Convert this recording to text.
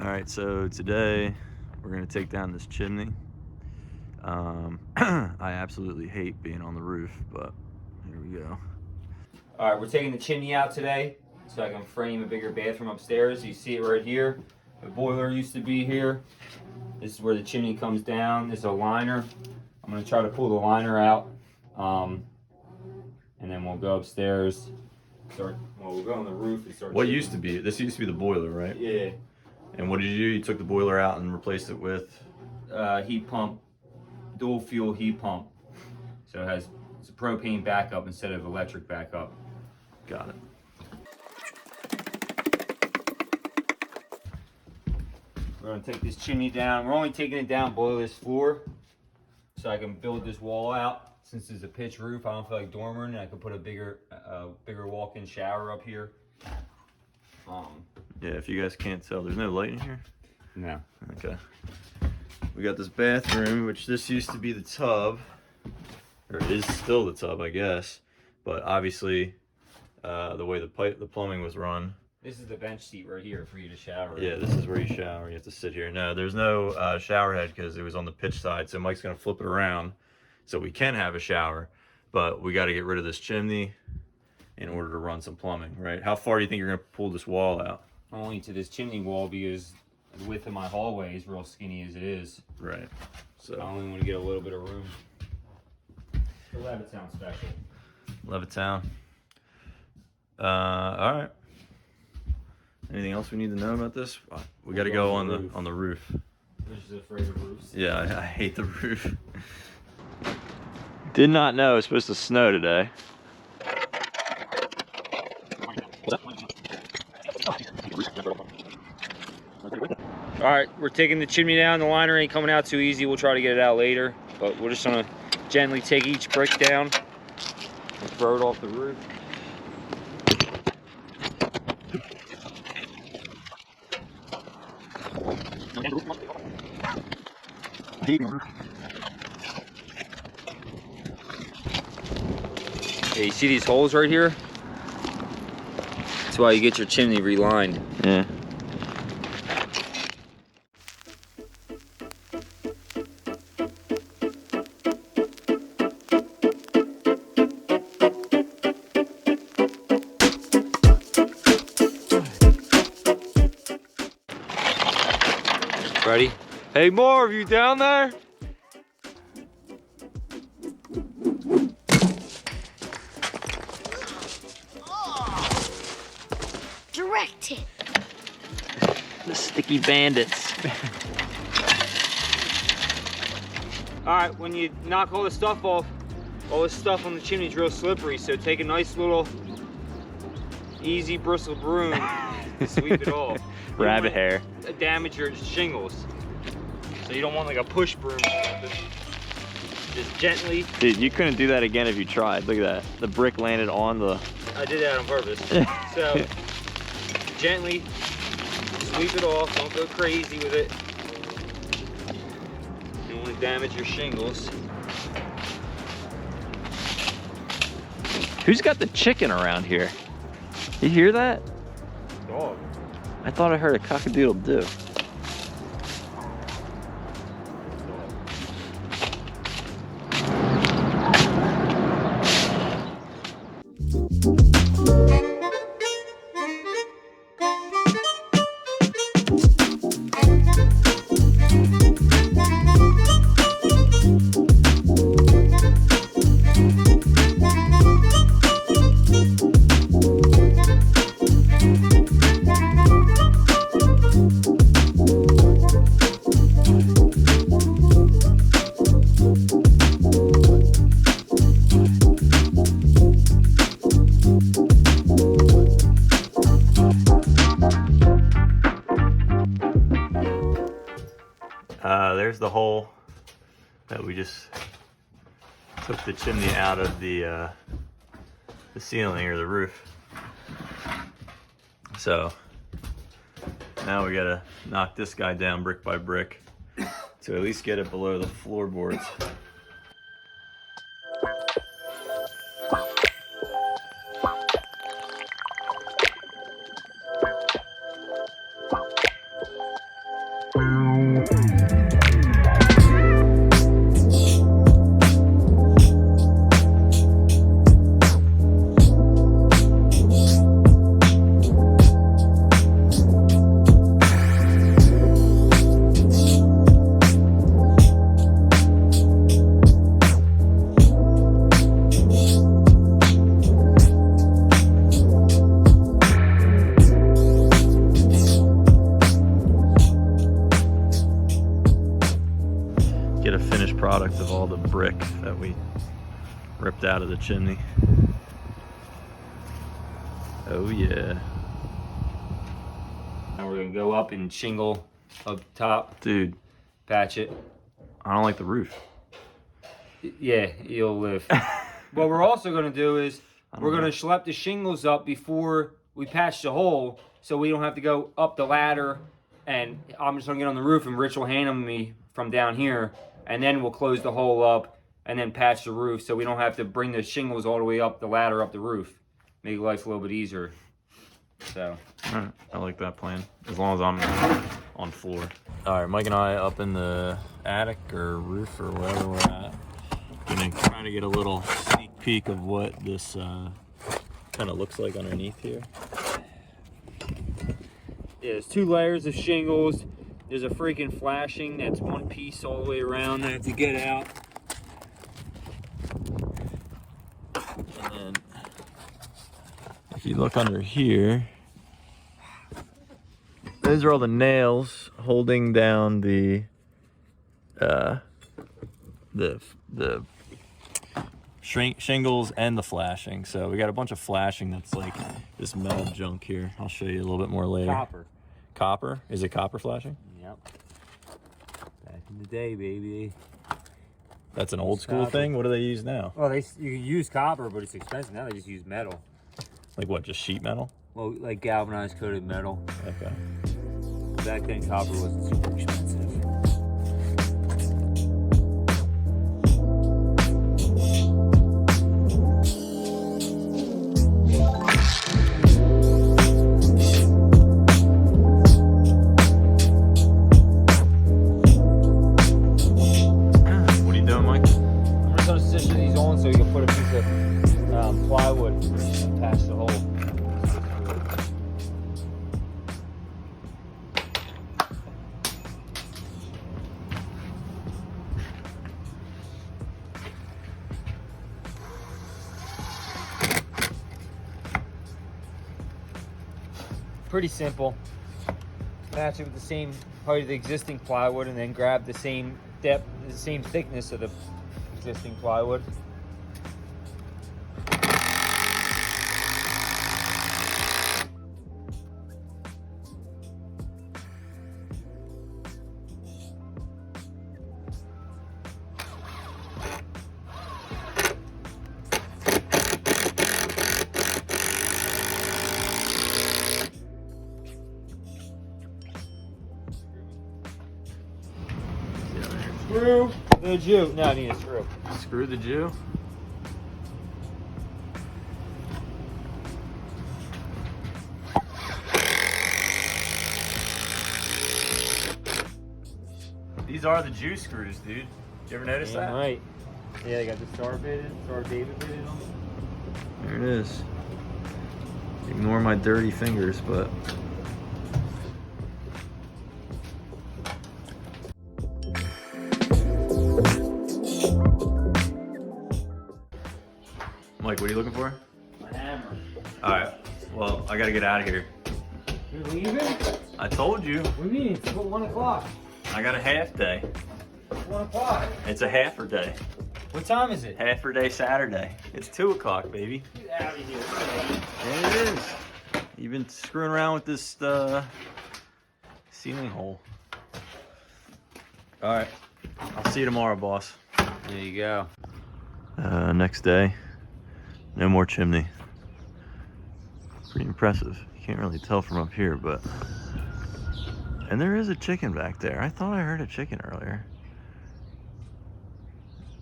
All right, so today we're gonna take down this chimney. I absolutely hate being on the roof, but here we go. All right, we're taking the chimney out today so I can frame a bigger bathroom upstairs. You see it right here. The boiler used to be here. This is where the chimney comes down. There's a liner. I'm gonna try to pull the liner out, and then we'll go upstairs. We'll go on the roof and start. What used to be? This used to be the boiler, right? Yeah. And what did you do? You took the boiler out and replaced it with? Heat pump, dual fuel heat pump. So it's a propane backup instead of electric backup. Got it. We're gonna take this chimney down. We're only taking it down below this floor so I can build this wall out. Since it's a pitch roof, I don't feel like dormering, and I can put a bigger walk-in shower up here. Yeah, if you guys can't tell, there's no light in here? No. Okay. We got this bathroom, which this used to be the tub, or is still the tub, I guess. But obviously, the way the plumbing was run. This is the bench seat right here for you to shower. Yeah, this is where you shower. You have to sit here. No, there's no shower head because it was on the pitch side. So Mike's gonna flip it around, so we can have a shower. But we got to get rid of this chimney in order to run some plumbing, right? How far do you think you're gonna pull this wall out? Only to this chimney wall because the width of my hallway is real skinny as it is. Right. So I only want to get a little bit of room. The Levittown special. Levittown. All right. Anything else we need to know about this? We got to go on the roof. You're just afraid of roofs. Yeah, I hate the roof. Did not know it was supposed to snow today. All right, we're taking the chimney down. The liner ain't coming out too easy. We'll try to get it out later, but we're just gonna gently take each brick down and throw it off the roof. Yeah, you see these holes right here? That's why you get your chimney relined. Yeah. Ready? Hey Marv, you down there? Directed. The sticky bandits. All right, when you knock all the stuff off, all this stuff on the chimney is real slippery, so take a nice little easy bristle broom and sweep it off. Rabbit hair. Damage your shingles. So you don't want like a push broom or something. Just gently. Dude, you couldn't do that again if you tried. Look at that. The brick landed on the... I did that on purpose. So gently sweep it off. Don't go crazy with it. You don't want to damage your shingles. Who's got the chicken around here? You hear that? Dog. I thought I heard a cock-a-doodle-doo. There's the hole that we just took the chimney out of the ceiling or the roof. So now we gotta knock this guy down brick by brick to at least get it below the floorboards. product of all the brick that we ripped out of the chimney. Oh yeah. Now we're gonna go up and shingle up top, Dude, patch it. I don't like the roof. Yeah, you'll live. What we're also gonna do is we're gonna schlep the shingles up before we patch the hole, so we don't have to go up the ladder. And I'm just gonna get on the roof, and Rich will hand them me from down here, and then we'll close the hole up and then patch the roof, so we don't have to bring the shingles all the way up the ladder up the roof. Make life a little bit easier. So. All right, I like that plan. As long as I'm on floor. All right, Mike and I up in the attic or roof or wherever we're at. Gonna try to get a little sneak peek of what this kind of looks like underneath here. Yeah, there's 2 layers of shingles. There's a freaking flashing that's one piece all the way around that I have to get out. And then if you look under here, those are all the nails holding down the shingles and the flashing. So we got a bunch of flashing that's like this metal junk here. I'll show you a little bit more later. Copper. Copper? Is it copper flashing? Yep. Back in the day, baby. That's an old school thing? What do they use now? Well, you can use copper, but it's expensive. Now they just use metal. Like what, just sheet metal? Well, like galvanized coated metal. Okay. Back then, copper wasn't super expensive. What are you doing, Mike? I'm just gonna stitch these on so you can put a piece of plywood and patch the hole. Pretty simple. Match it with the same height of the existing plywood, and then grab the same depth, the same thickness of the existing plywood. Screw the Jew. No, I need a screw. Screw the Jew. These are the Jew screws, dude. Did you ever notice that? Right. Yeah, they got the Star David bit in them. There it is. Ignore my dirty fingers, but Mike, what are you looking for? My hammer. Alright, well, I gotta get out of here. You're leaving? I told you, What do you mean? It's 1 o'clock. I got a half day. It's 1 o'clock. It's a halfer day. What time is it? Halfer day Saturday. It's 2 o'clock, baby. Get out of here. There it is. You've been screwing around with this ceiling hole. Alright, I'll see you tomorrow, boss. There you go. Next day, no more chimney. Pretty impressive. You can't really tell from up here, but... And there is a chicken back there. I thought I heard a chicken earlier.